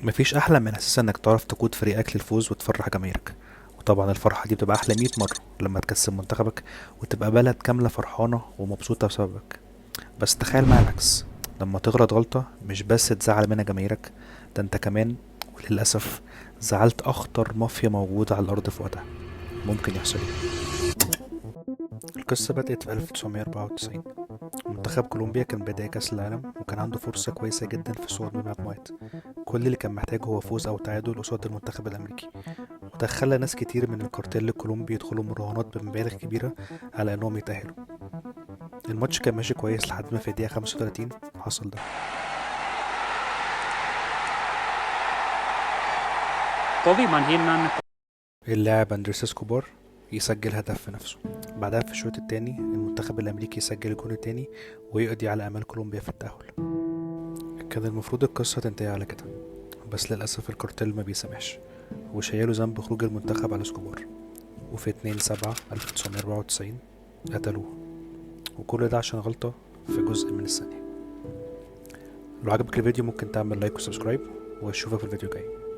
مفيش احلى من اساسا انك تعرف تقود فريقك للفوز وتفرح جماهيرك. وطبعا الفرحة دي بتبقى احلى 100 مرة لما تكسب منتخبك وتبقى بلد كاملة فرحانة ومبسوطة بسببك. بس تخيل معايا العكس، لما تغلط غلطة مش بس تزعل منها جماهيرك، ده انت كمان وللأسف زعلت أخطر مافيا موجودة على الأرض في وقتها. ممكن يحصل ايه؟ القصة بدأت في 1994. منتخب كولومبيا كان بداية كأس العالم وكان عنده فرصة كويسة جدا في صعود من المجموعات. كل اللي كان محتاجه هو فوز أو تعادل قصاد المنتخب الأمريكي، وده خلى ناس كتير من الكارتيل الكولومبي يدخلوا مراهنات بمبالغ كبيرة على إنهم يتأهلوا. الماتش كان ماشي كويس لحد ما في الدقيقة 35 حصل ده. kovimman hinnan. اللاعب أندريس اسكوبار يسجل هدف في نفسه. بعدها في الشوط التاني المنتخب الأمريكي يسجل الجون التاني ويقضي على أمل كولومبيا في التأهل. كان المفروض القصة تنتهي على كده، بس للأسف الكارتيل ما بيسامحش وشيلوا ذنب خروج المنتخب على اسكوبار. وفي 2/7/1994 قتلوه، وكل ده عشان غلطة في جزء من الثانية. لو عجبك الفيديو ممكن تعمل لايك وسبسكرايب، واشوفك في الفيديو الجاي.